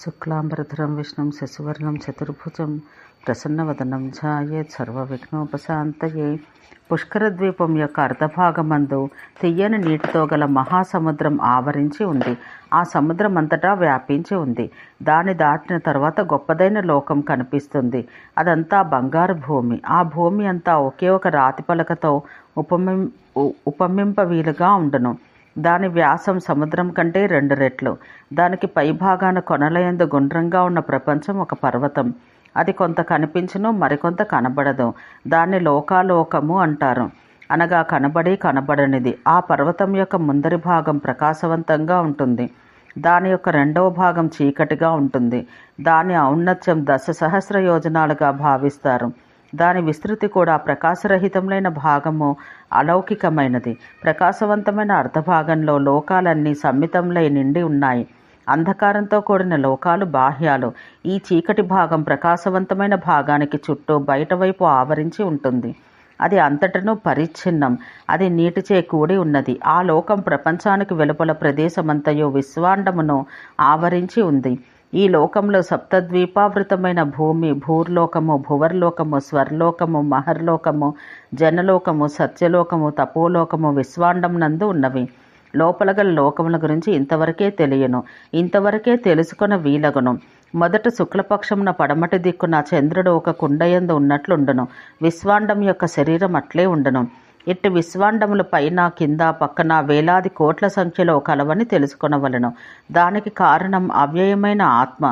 శుక్లాంబరధరం విష్ణుం శశివర్ణం చతుర్భుజం ప్రసన్నవదనం ఛాయేత్ సర్వవిఘ్నోపశాంతయే. పుష్కరద్వీపం యొక్క అర్ధభాగమందు తియ్యని నీటితో గల మహాసముద్రం ఆవరించి ఉంది. ఆ సముద్రం అంతటా వ్యాపించి ఉంది. దాన్ని దాటిన తర్వాత గొప్పదైన లోకం కనిపిస్తుంది. అదంతా బంగారు భూమి. ఆ భూమి అంతా ఒకే ఒక రాతి పలకతో ఉపమింప వీలుగా ఉండును. దాని వ్యాసం సముద్రం కంటే 2 రెట్లు. దానికి పైభాగాన కొనలయందు గుండ్రంగా ఉన్న ప్రపంచం ఒక పర్వతం. అది కొంత కనిపించును, మరికొంత కనబడదు. దాన్ని లోకాలోకము అంటారు, అనగా కనబడి కనబడనిది. ఆ పర్వతం యొక్క ముందరి భాగం ప్రకాశవంతంగా ఉంటుంది. దాని యొక్క 2వ భాగం చీకటిగా ఉంటుంది. దాని ఔన్నత్యం 10,000 యోజనాలుగా భావిస్తారు. దాని విస్తృతి కూడా ప్రకాశరహితమైన భాగము అలౌకికమైనది. ప్రకాశవంతమైన అర్ధభాగంలో లోకాలన్నీ సమ్మితంలై నిండి ఉన్నాయి. అంధకారంతో కూడిన లోకాలు బాహ్యాలు. ఈ చీకటి భాగం ప్రకాశవంతమైన భాగానికి చుట్టూ బయటవైపు ఆవరించి ఉంటుంది. అది అంతటను పరిచ్ఛిన్నం. అది నీటిచే కూడి ఉన్నది. ఆ లోకం ప్రపంచానికి వెలుపల ప్రదేశమంతయు విశ్వాండమును ఆవరించి ఉంది. ఈ లోకంలో సప్తద్వీపావృతమైన భూమి, భూర్లోకము, భువర్లోకము, స్వర్లోకము, మహర్లోకము, జనలోకము, సత్యలోకము, తపోలోకము విశ్వాండం నందు ఉన్నవి. లోపల గల లోకముల గురించి ఇంతవరకే తెలియను. ఇంతవరకే తెలుసుకొన వీలగును. మొదట శుక్లపక్షమున పడమటి దిక్కున చంద్రుడు ఒక కుండయందు ఉన్నట్లుండును. విశ్వాండం యొక్క శరీరం అట్లే ఉండును. ఇట్టి విశ్వాండముల పైన కింద పక్కన వేలాది కోట్ల సంఖ్యలో కలవని తెలుసుకొనవలను. దానికి కారణం అవ్యయమైన ఆత్మ.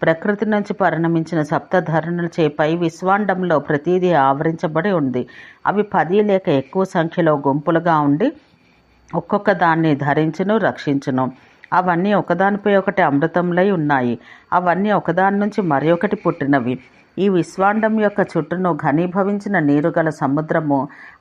ప్రకృతి నుంచి పరిణమించిన సప్తధరణులచే పై విశ్వాండంలో ప్రతిదీ ఆవరించబడి ఉంది. అవి 10 లేక ఎక్కువ సంఖ్యలో గుంపులుగా ఉండి ఒక్కొక్క దాన్ని ధరించును, రక్షించును. అవన్నీ ఒకదానిపై ఒకటి అమృతంలై ఉన్నాయి. అవన్నీ ఒకదాని నుంచి మరి ఒకటి పుట్టినవి. ఈ విశ్వాండం యొక్క చుట్టూను ఘనీభవించిన నీరు గల సముద్రము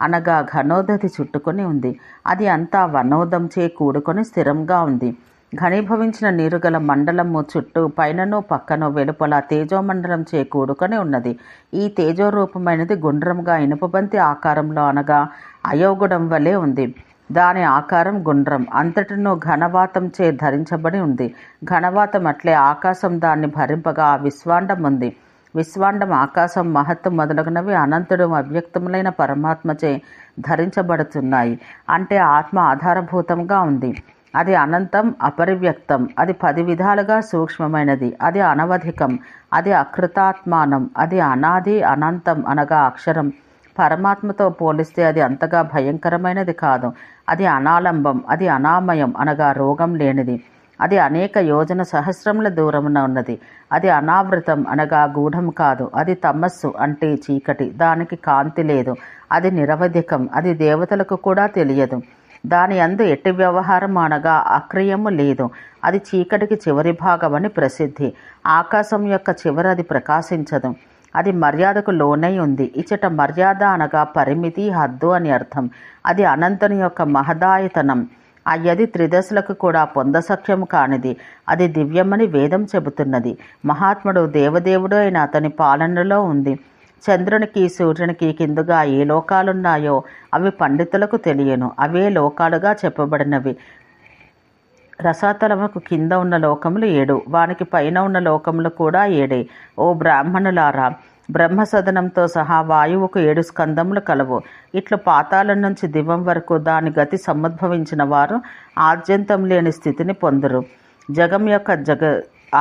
అనగా ఘనోదధి చుట్టుకొని ఉంది. అది అంతా వనోదంచే కూడుకొని స్థిరంగా ఉంది. ఘనీభవించిన నీరు గల మండలము చుట్టూ పైనను పక్కను వెలుపల తేజోమండలం చే కూడుకొని ఉన్నది. ఈ తేజోరూపమైనది గుండ్రంగా ఇనుపబంతి ఆకారంలో అనగా అయోగుడం వలె ఉంది. దాని ఆకారం గుండ్రం. అంతటను ఘనవాతం చే ధరించబడి ఉంది. ఘనవాతం అట్లే ఆకాశం దాన్ని భరింపగా ఆ విశ్వాండం ఉంది. విశ్వాండం, ఆకాశం, మహత్తు మొదలగునవి అనంతుడు అవ్యక్తములైన పరమాత్మచే ధరించబడుతున్నాయి. అంటే ఆత్మ ఆధారభూతంగా ఉంది. అది అనంతం, అపరివ్యక్తం. అది 10 విధాలుగా సూక్ష్మమైనది. అది అనవధికం. అది అకృతాత్మానం. అది అనాది, అనంతం అనగా అక్షరం. పరమాత్మతో పోలిస్తే అది అంతగా భయంకరమైనది కాదు. అది అనాలంబం. అది అనామయం అనగా రోగం లేనిది. అది అనేక యోజన సహస్రముల దూరమున ఉన్నది. అది అనావృతం అనగా గూఢం కాదు. అది తమస్సు అంటే చీకటి. దానికి కాంతి లేదు. అది నిరవధికం. అది దేవతలకు కూడా తెలియదు. దాని యందు ఎట్టి వ్యవహారం అనగా అక్రియము లేదు. అది చీకటికి చివరి భాగమని ప్రసిద్ధి. ఆకాశం యొక్క చివర అది ప్రకాశించదు. అది మర్యాదకు లోనై ఉంది. ఇచ్చట మర్యాద అనగా పరిమితి, హద్దు అని అర్థం. అది అనంతుని యొక్క మహదాయతనం. అయ్యది త్రిదశలకు కూడా పొందసఖ్యము కానిది. అది దివ్యమని వేదం చెబుతున్నది. మహాత్ముడు దేవదేవుడు అయిన అతని పాలనలో ఉంది. చంద్రునికి, సూర్యునికి కిందుగా ఏ లోకాలున్నాయో అవి పండితులకు తెలియను. అవే లోకాలుగా చెప్పబడినవి. రసాతలముకు కింద ఉన్న లోకములు 7, వానికి పైన ఉన్న లోకములు కూడా 7. ఓ బ్రాహ్మణులారా, బ్రహ్మసదనంతో సహా వాయువుకు 7 స్కందములు కలవు. ఇట్లు పాతాళం నుంచి దివం వరకు దాని గతి సముద్భవించిన వారు ఆద్యంతం లేని స్థితిని పొందురు. జగం యొక్క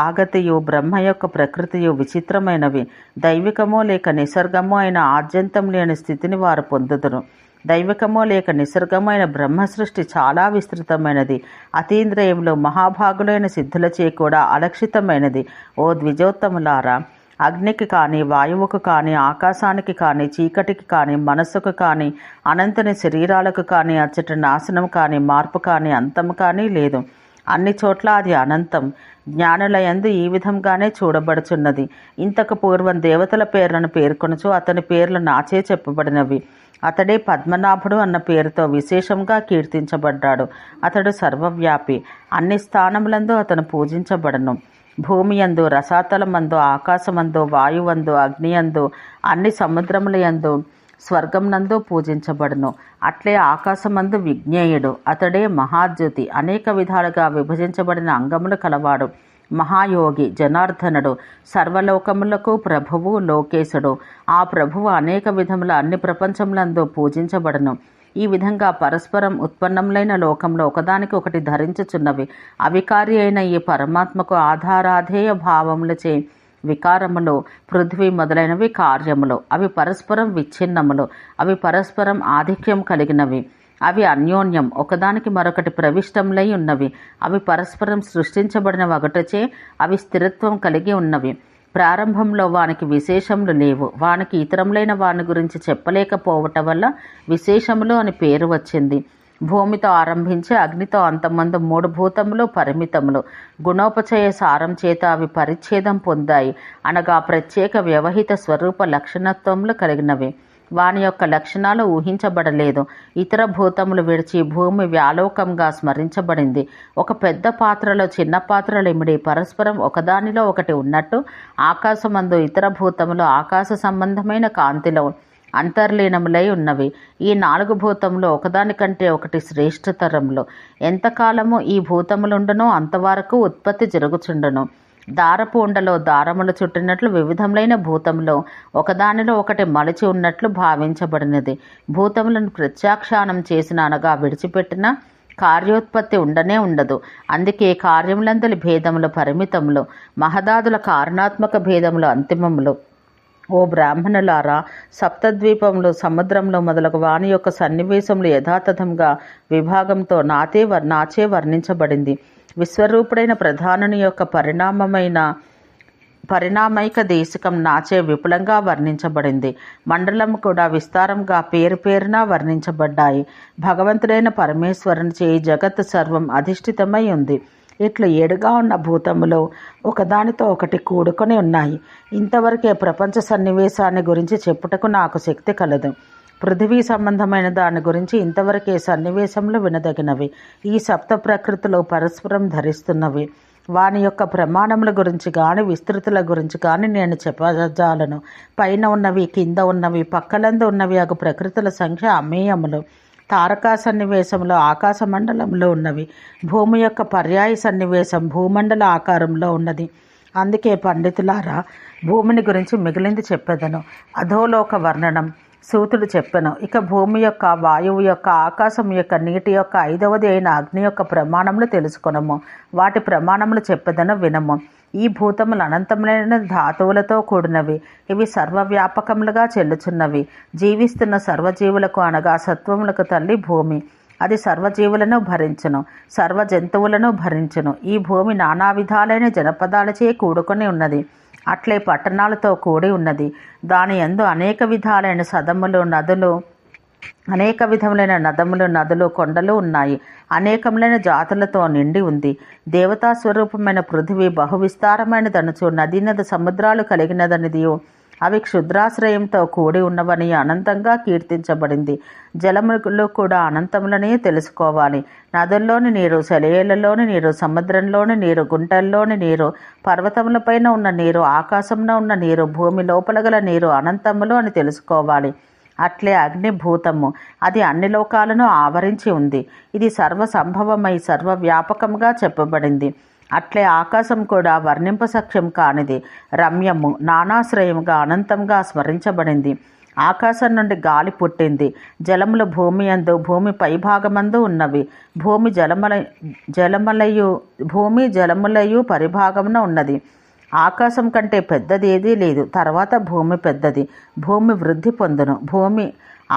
ఆగతియు బ్రహ్మ యొక్క ప్రకృతియు విచిత్రమైనవి. దైవికమో లేక నిసర్గమో అయిన ఆద్యంతం లేని స్థితిని వారు పొందుదురు. దైవికమో లేక నిసర్గమైన బ్రహ్మ సృష్టి చాలా విస్తృతమైనది. అతీంద్రియములు మహాభాగులైన సిద్ధులచే కూడా అలక్షితమైనది. ఓ ద్విజోత్తములారా, అగ్నికి కానీ, వాయువుకు కానీ, ఆకాశానికి కానీ, చీకటికి కానీ, మనస్సుకు కానీ, అనంతుని శరీరాలకు కానీ అచ్చట నాశనం కానీ, మార్పు కానీ, అంతం కానీ లేదు. అన్ని చోట్ల అది అనంతం. జ్ఞానుల యందు ఈ విధంగానే చూడబడుచున్నది. ఇంతకు పూర్వం దేవతల పేర్లను పేర్కొనుచు అతని పేర్లు నాచే చెప్పబడినవి. అతడే పద్మనాభుడు అన్న పేరుతో విశేషంగా కీర్తించబడ్డాడు. అతడు సర్వవ్యాపి. అన్ని స్థానములందు అతను పూజించబడను. భూమియందు, రసాతలమందు, ఆకాశమందు, వాయువందు, అగ్నియందు, అన్ని సముద్రములయందు, స్వర్గంనందు పూజించబడును. అట్లే ఆకాశమందు విజ్ఞేయుడు. అతడే మహాద్యుతి. అనేక విధాలుగా విభజించబడిన అంగములు కలవాడు. మహాయోగి జనార్దనుడు, సర్వలోకములకు ప్రభువు లోకేశుడు. ఆ ప్రభువు అనేక విధముల అన్ని ప్రపంచములందు పూజించబడును. ఈ విధంగా పరస్పరం ఉత్పన్నములైన లోకంలో ఒకదానికి ఒకటి ధరించుచున్నవి. అవికారి అయిన ఈ పరమాత్మకు ఆధారాధేయ భావములచే వికారములు, పృథ్వీ మొదలైనవి కార్యములు. అవి పరస్పరం విచ్ఛిన్నములు. అవి పరస్పరం ఆధిక్యం కలిగినవి. అవి అన్యోన్యం, ఒకదానికి మరొకటి ప్రవిష్టములై ఉన్నవి. అవి పరస్పరం సృష్టించబడిన ఒకటచే అవి స్థిరత్వం కలిగి ఉన్నవి. ప్రారంభంలో వానికి విశేషములు లేవు. వానికి ఇతరములైన వాని గురించి చెప్పలేకపోవటం వల్ల విశేషములు అని పేరు వచ్చింది. భూమితో ఆరంభించి అగ్నితో అంతమందు 3 భూతములు పరిమితములు. గుణోపచయ సారం చేత అవి పరిచ్ఛేదం పొందాయి, అనగా ప్రత్యేక వ్యవహిత స్వరూప లక్షణత్వములు కలిగినవి. వాని యొక్క లక్షణాలు ఊహించబడలేదు. ఇతర భూతములు విడిచి భూమి వ్యాలోకంగా స్మరించబడింది. ఒక పెద్ద పాత్రలో చిన్న పాత్రలు ఇమిడి పరస్పరం ఒకదానిలో ఒకటి ఉన్నట్టు ఆకాశమందు ఇతర భూతములు ఆకాశ సంబంధమైన కాంతిలో అంతర్లీనములై ఉన్నవి. ఈ 4 భూతములు ఒకదానికంటే ఒకటి శ్రేష్ఠతరములు. ఎంతకాలము ఈ భూతములుండునో అంతవరకు ఉత్పత్తి జరుగుచుండును. దారపు ఉండలో దారములు చుట్టినట్లు వివిధములైన భూతములు ఒకదానిలో ఒకటి మలిచి ఉన్నట్లు భావించబడినది. భూతములను ప్రత్యాఖ్యానం చేసిన అనగా విడిచిపెట్టిన కార్యోత్పత్తి ఉండనే ఉండదు. అందుకే కార్యములందలి భేదములు పరిమితములు, మహదాదుల కారణాత్మక భేదములు అంతిమములు. ఓ బ్రాహ్మణులారా, సప్తద్వీపములు, సముద్రంలో మొదలగు వాని యొక్క సన్నివేశములు యథాతథంగా విభాగంతో నాచే వర్ణించబడింది. విశ్వరూపుడైన ప్రధానుని యొక్క పరిణామైక దేశికం నాచే విపులంగా వర్ణించబడింది. మండలం కూడా విస్తారంగా పేరున వర్ణించబడ్డాయి. భగవంతుడైన పరమేశ్వరునిచే ఈ జగత్తు సర్వం అధిష్ఠితమై ఉంది. ఇట్లు 7గా ఉన్న భూతములు ఒకదానితో ఒకటి కూడుకొని ఉన్నాయి. ఇంతవరకే ప్రపంచ సన్నివేశాన్ని గురించి చెప్పుటకు నాకు శక్తి కలదు. పృథివీ సంబంధమైన దాని గురించి ఇంతవరకే సన్నివేశంలో వినదగినవి. ఈ సప్త ప్రకృతులు పరస్పరం ధరిస్తున్నవి. వాని యొక్క ప్రమాణముల గురించి కానీ విస్తృతుల గురించి కానీ నేను చెప్పజాలను. పైన ఉన్నవి, కింద ఉన్నవి, పక్కలందు ఉన్నవి అగు ప్రకృతుల సంఖ్య అమేయములు. తారకా సన్నివేశంలో ఆకాశ మండలంలో ఉన్నవి. భూమి యొక్క పర్యాయ సన్నివేశం భూమండల ఆకారంలో ఉన్నది. అందుకే పండితులారా, భూమిని గురించి మిగిలింది చెప్పెదను. అధోలోక వర్ణనం సూతుడు చెప్పెను. ఇక భూమి యొక్క, వాయువు యొక్క, ఆకాశం యొక్క, నీటి యొక్క, 5వది అయిన అగ్ని యొక్క ప్రమాణములు తెలుసుకొనము. వాటి ప్రమాణములు చెప్పెదను, వినము. ఈ భూతములు అనంతములైన ధాతువులతో కూడినవి. ఇవి సర్వవ్యాపకములుగా చెల్లుచున్నవి. జీవిస్తున్న సర్వజీవులకు అనగా సత్వములకు తల్లి భూమి. అది సర్వజీవులను భరించును, సర్వ జంతువులను భరించును. ఈ భూమి నానా విధాలైన జనపదాలచే కూడుకొని ఉన్నది. అట్లే పట్టణాలతో కూడి ఉన్నది. దాని యందు అనేక విధాలైన సదములు, నదులు, అనేక విధములైన నదులు, కొండలు ఉన్నాయి. అనేకములైన జాతులతో నిండి ఉంది. దేవతా స్వరూపమైన పృథివీ బహువిస్తారమైనదనుచు నదీ సముద్రాలు కలిగినదనిదియు అవి క్షుద్రాశ్రయంతో కూడి ఉన్నవని అనంతంగా కీర్తించబడింది. జలములు కూడా అనంతములనే తెలుసుకోవాలి. నదుల్లోని నీరు, సెలయేళ్లలోని నీరు, సముద్రంలోని నీరు, గుంటల్లోని నీరు, పర్వతములపైన ఉన్న నీరు, ఆకాశంలో ఉన్న నీరు, భూమి లోపల గల నీరు అనంతములు అని తెలుసుకోవాలి. అట్లే అగ్నిభూతము, అది అన్ని లోకాలను ఆవరించి ఉంది. ఇది సర్వసంభవమై సర్వవ్యాపకంగా చెప్పబడింది. అట్లే ఆకాశం కూడా వర్ణింపసఖ్యం కానిది, రమ్యము, నానాశ్రయముగా అనంతంగా స్మరించబడింది. ఆకాశం నుండి గాలి పుట్టింది. జలములు భూమి యందు, భూమి పైభాగమందు ఉన్నవి. భూమి జలములయు పరిభాగమున ఉన్నది. ఆకాశం కంటే పెద్దది ఏదీ లేదు. తర్వాత భూమి పెద్దది. భూమి వృద్ధి పొందును. భూమి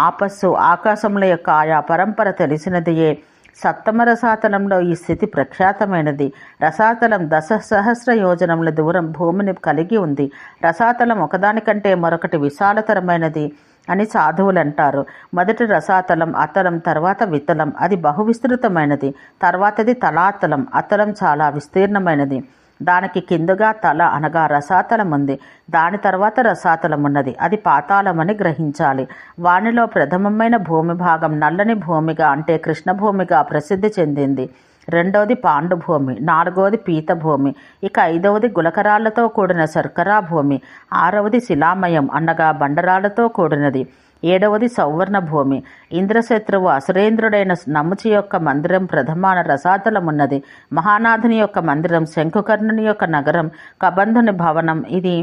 ఆపస్సు, ఆకాశముల యొక్క ఆయా పరంపర తెలిసినదియే. సప్తమ రసాతలంలో ఈ స్థితి ప్రఖ్యాతమైనది. రసాతలం 10,000 యోజనముల దూరం భూమిని కలిగి ఉంది. రసాతలం ఒకదానికంటే మరొకటి విశాలతరమైనది అని సాధువులంటారు. మొదటి రసాతలం, అతలం, తర్వాత వితలం. అది బహువిస్తృతమైనది. తర్వాతది తలాతలం. అతలం చాలా విస్తీర్ణమైనది. దానికి కిందుగా తల అనగా రసాతలం ఉంది. దాని తర్వాత రసాతలం ఉన్నది. అది పాతాళమని గ్రహించాలి. వానిలో ప్రథమమైన భూమి భాగం నల్లని భూమిగా అంటే కృష్ణభూమిగా ప్రసిద్ధి చెందింది. రెండవది పాండుభూమి, 4వది పీతభూమి, ఇక 5వది గులకరాళ్లతో కూడిన శర్కరా భూమి, 6వది శిలామయం అనగా బండరాళ్లతో కూడినది, ఏడవది సౌవర్ణ భూమి. ఇంద్రశత్రువు అసురేంద్రుడైన నముచి యొక్క మందిరం ప్రథమాన రసాతలమున్నది. మహానాథుని యొక్క మందిరం, శంకుకర్ణుని యొక్క నగరం, కబంధుని భవనం ఇది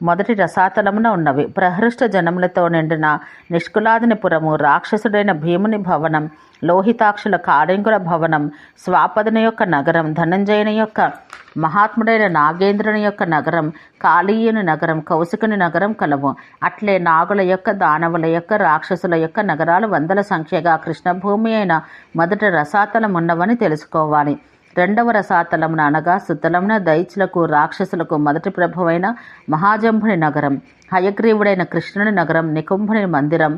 మొదటి రసాతలమున ఉన్నవి. ప్రహృష్ట జనములతో నిండిన నిష్కులాదిని పురము, రాక్షసుడైన భీముని భవనం, లోహితాక్షుల కాళింగుల భవనం, స్వాపదుని యొక్క నగరం, ధనంజయుని యొక్క మహాత్ముడైన నాగేంద్రుని యొక్క నగరం, కాళీయుని నగరం, కౌశికుని నగరం కలవు. అట్లే నాగుల యొక్క, దానవుల యొక్క, రాక్షసుల యొక్క నగరాలు వందల సంఖ్యగా కృష్ణభూమి అయిన మొదటి రసాతలమున్నవని తెలుసుకోవాలి. రెండవ రసాతలమున అనగా సుతలమున దైత్యులకు, రాక్షసులకు మొదటి ప్రభువైన మహాజంభుని నగరం, హయగ్రీవుడైన కృష్ణుని నగరం, నికుంభుని మందిరం,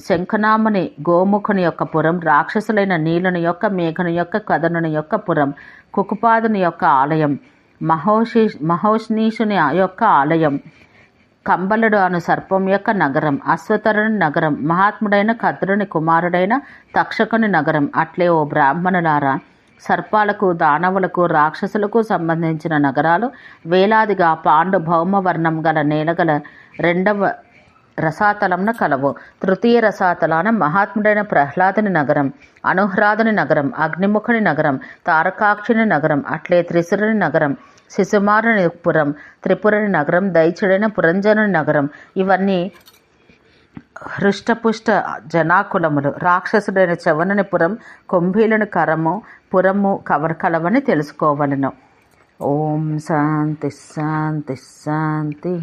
శంఖనాముని గోముఖుని యొక్క పురం, రాక్షసులైన నీలుని యొక్క, మేఘుని యొక్క, కదనుని యొక్క పురం, కుకుపాదుని యొక్క ఆలయం, మహోష్నీషుని యొక్క ఆలయం, కంబలుడు అను సర్పం యొక్క నగరం, అశ్వతరుని నగరం, మహాత్ముడైన కద్రుని కుమారుడైన తక్షకుని నగరం. అట్లే ఓ బ్రాహ్మణులారా, సర్పాలకు, దానవులకు, రాక్షసులకు సంబంధించిన నగరాలు వేలాదిగా పాండు భౌమవర్ణం గల నేలగల రెండవ రసాతలంన కలవు. తృతీయ రసాతలాన మహాత్ముడైన ప్రహ్లాదుని నగరం, అనుహ్రాదుని నగరం, అగ్నిముఖుని నగరం, తారకాక్షుని నగరం, అట్లే త్రిశురుని నగరం, శిశుమారుని పురం, త్రిపురుని నగరం, దైత్యుడైన పురంజనుని నగరం. ఇవన్నీ హృష్టపుష్ట జనాకులములు. రాక్షసుడైన చవనుని పురం, కుంభీలుని కరము పురము కలవని తెలుసుకోవలను. ఓం శాంతి శాంతి శాంతి.